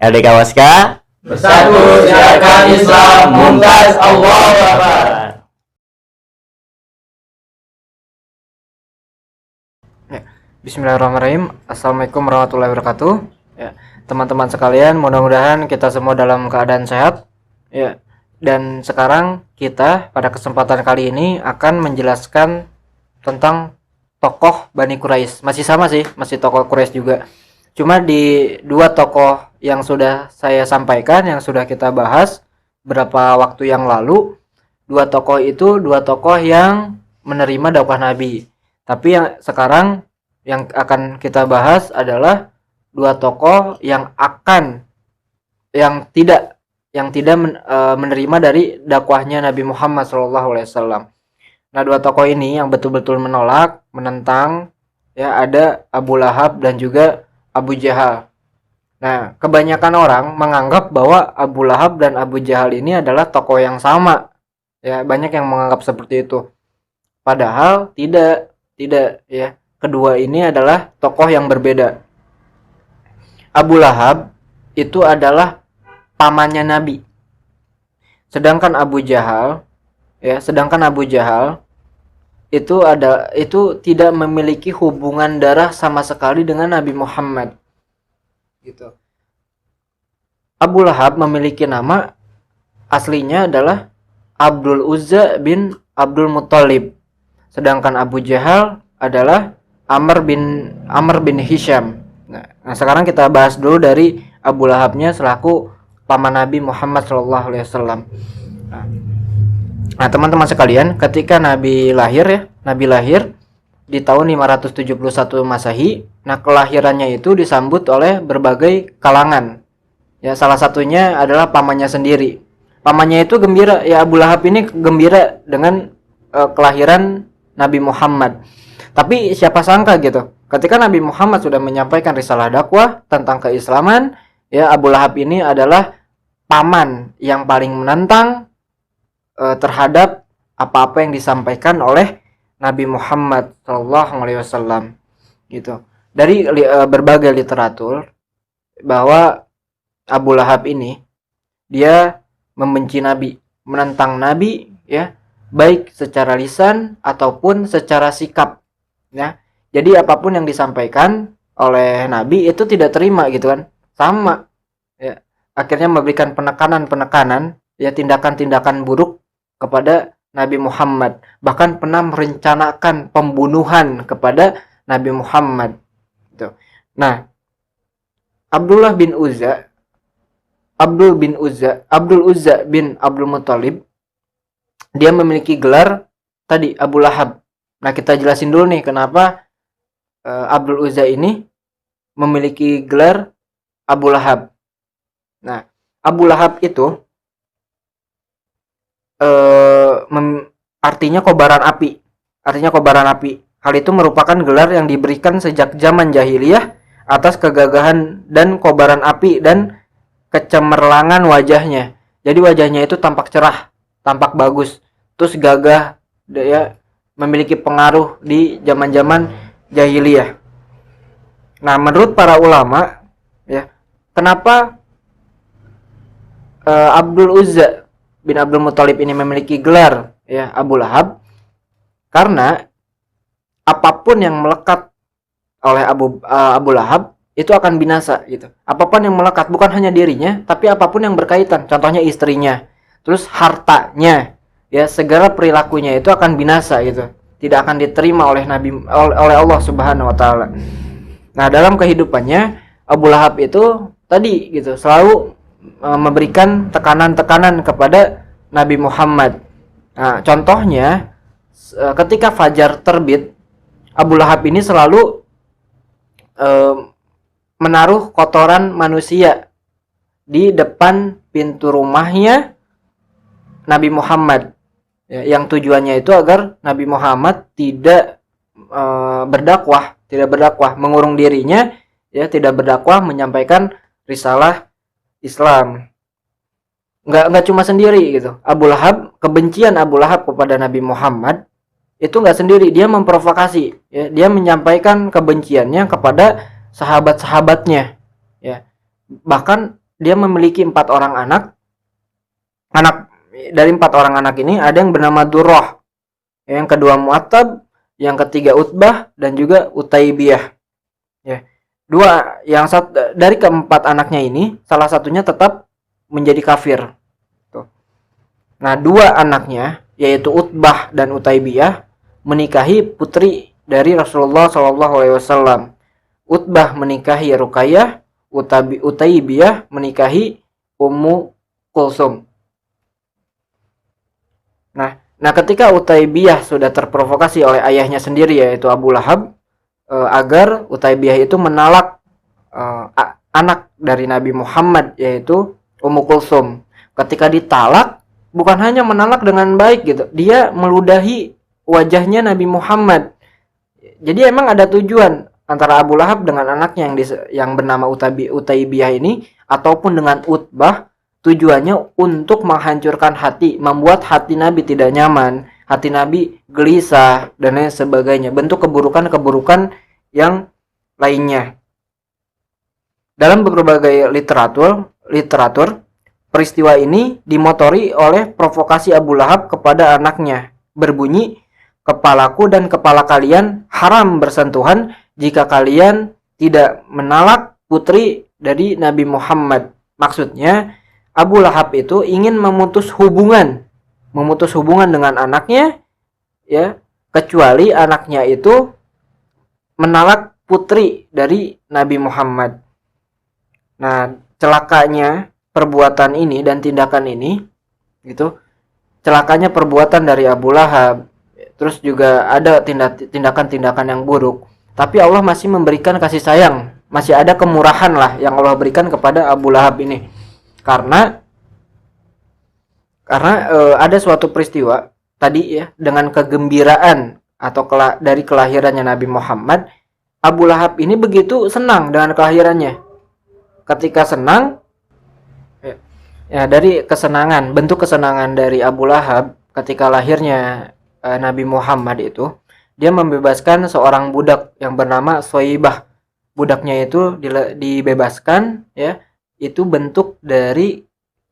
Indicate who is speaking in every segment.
Speaker 1: LDK Waska
Speaker 2: Bersatu siarkan Islam, Mumtaz, Allahu Akbar.
Speaker 3: Bismillahirrahmanirrahim. Assalamualaikum warahmatullahi wabarakatuh. Ya, teman-teman sekalian, mudah-mudahan kita semua dalam keadaan sehat. Ya, dan sekarang kita pada kesempatan kali ini akan menjelaskan tentang tokoh Bani Quraisy. Masih sama sih, masih tokoh Quraisy juga. Cuma di dua tokoh yang sudah saya sampaikan, yang sudah kita bahas beberapa waktu yang lalu, dua tokoh itu dua tokoh yang menerima dakwah Nabi. Tapi yang sekarang yang akan kita bahas adalah dua tokoh yang tidak menerima dari dakwahnya Nabi Muhammad SAW. Nah, dua tokoh ini yang betul-betul menolak, menentang, ya, ada Abu Lahab dan juga Abu Jahal. Nah, kebanyakan orang menganggap bahwa Abu Lahab dan Abu Jahal ini adalah tokoh yang sama. Ya, banyak yang menganggap seperti itu. Padahal tidak, ya. Kedua ini adalah tokoh yang berbeda. Abu Lahab itu adalah pamannya Nabi. Sedangkan Abu Jahal itu tidak memiliki hubungan darah sama sekali dengan Nabi Muhammad. Gitu. Abu Lahab memiliki nama aslinya adalah Abdul Uzza bin Abdul Muttalib. Sedangkan Abu Jahal adalah Amr bin Hisham. Nah, sekarang kita bahas dulu dari Abu Lahabnya selaku paman Nabi Muhammad SAW. Nah, teman-teman sekalian, ketika Nabi lahir di tahun 571 Masehi. Nah, kelahirannya itu disambut oleh berbagai kalangan. Ya, salah satunya adalah pamannya sendiri. Pamannya itu gembira, ya, Abu Lahab ini gembira dengan kelahiran Nabi Muhammad. Tapi siapa sangka gitu, ketika Nabi Muhammad sudah menyampaikan risalah dakwah tentang keislaman, ya, Abu Lahab ini adalah paman yang paling menentang terhadap apa-apa yang disampaikan oleh Nabi Muhammad SAW. Gitu. Dari berbagai literatur bahwa Abu Lahab ini dia membenci Nabi, menentang Nabi, ya, baik secara lisan ataupun secara sikap, ya. Jadi apapun yang disampaikan oleh Nabi itu tidak terima gitu kan, sama, ya. Akhirnya memberikan penekanan, ya, tindakan-tindakan buruk kepada Nabi Muhammad, bahkan pernah merencanakan pembunuhan kepada Nabi Muhammad. Gitu. Nah, Abdul Uzza bin Abdul Muttalib, dia memiliki gelar tadi Abu Lahab. Nah, kita jelasin dulu nih kenapa Abdul Uzza ini memiliki gelar Abu Lahab. Nah, Abu Lahab itu artinya kobaran api. Hal itu merupakan gelar yang diberikan sejak zaman jahiliyah atas kegagahan dan kobaran api dan kecemerlangan wajahnya. Jadi wajahnya itu tampak cerah, tampak bagus, terus gagah, ya, memiliki pengaruh di zaman-zaman jahiliyah. Nah, menurut para ulama, ya, kenapa Abdul Uzza bin Abdul Muttalib ini memiliki gelar, ya, Abu Lahab? Karena apapun yang melekat oleh Abu Lahab itu akan binasa gitu. Apapun yang melekat, bukan hanya dirinya, tapi apapun yang berkaitan, contohnya istrinya, terus hartanya, ya, segala perilakunya itu akan binasa gitu. Tidak akan diterima oleh Allah Subhanahu wa taala. Nah, dalam kehidupannya Abu Lahab itu tadi gitu, selalu memberikan tekanan-tekanan kepada Nabi Muhammad. Nah, contohnya ketika fajar terbit, Abu Lahab ini selalu menaruh kotoran manusia di depan pintu rumahnya Nabi Muhammad, ya, yang tujuannya itu agar Nabi Muhammad tidak berdakwah, mengurung dirinya, ya, tidak berdakwah, menyampaikan risalah Islam. Nggak cuma sendiri gitu. Kebencian Abu Lahab kepada Nabi Muhammad itu nggak sendiri, dia memprovokasi, ya, dia menyampaikan kebenciannya kepada sahabat-sahabatnya, ya. Bahkan dia memiliki 4 orang anak. Dari 4 orang anak ini ada yang bernama Durrah, yang kedua Mu'attab, yang ketiga Utbah, dan juga Utaibiyah. Ya. Dari keempat anaknya ini, salah satunya tetap menjadi kafir. Tuh. Nah, 2 anaknya, yaitu Utbah dan Utaibiyah, menikahi putri dari Rasulullah SAW. Utbah menikahi Ruqayyah, Utaibiyah menikahi Ummu Kulsum. Nah, ketika Utaibiyah sudah terprovokasi oleh ayahnya sendiri, yaitu Abu Lahab, agar Utaibiyah itu menalak anak dari Nabi Muhammad, yaitu Ummu Kulsum. Ketika ditalak, bukan hanya menalak dengan baik gitu, dia meludahi wajahnya Nabi Muhammad. Jadi emang ada tujuan antara Abu Lahab dengan anaknya yang bernama Utaibiyah ini, ataupun dengan Utbah. Tujuannya untuk menghancurkan hati, membuat hati Nabi tidak nyaman, hati Nabi gelisah, dan lain sebagainya. Bentuk keburukan-keburukan yang lainnya. Dalam berbagai literatur, peristiwa ini dimotori oleh provokasi Abu Lahab kepada anaknya. Berbunyi, "Kepalaku dan kepala kalian haram bersentuhan jika kalian tidak menalak putri dari Nabi Muhammad." Maksudnya, Abu Lahab itu ingin memutus hubungan dengan anaknya, ya, kecuali anaknya itu menalak putri dari Nabi Muhammad. Nah, celakanya perbuatan ini dan tindakan ini, gitu, celakanya perbuatan dari Abu Lahab. Terus juga ada tindakan-tindakan yang buruk, tapi Allah masih memberikan kasih sayang, masih ada kemurahan lah yang Allah berikan kepada Abu Lahab ini. Karena ada suatu peristiwa tadi, ya, dengan kegembiraan atau dari kelahirannya Nabi Muhammad, Abu Lahab ini begitu senang dengan kelahirannya. Ketika senang, ya, dari kesenangan, bentuk kesenangan dari Abu Lahab ketika lahirnya Nabi Muhammad itu, dia membebaskan seorang budak yang bernama Soibah. Budaknya itu dibebaskan, ya. Itu bentuk dari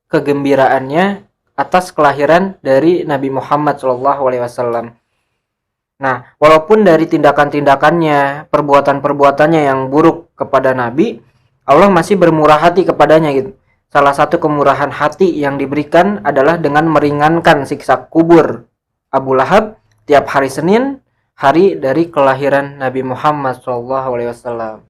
Speaker 3: kegembiraannya atas kelahiran dari Nabi Muhammad SAW. Nah, walaupun dari tindakan-tindakannya, perbuatan-perbuatannya yang buruk kepada Nabi, Allah masih bermurah hati kepadanya gitu. Salah satu kemurahan hati yang diberikan adalah dengan meringankan siksa kubur Abu Lahab tiap hari Senin, hari dari kelahiran Nabi Muhammad SAW.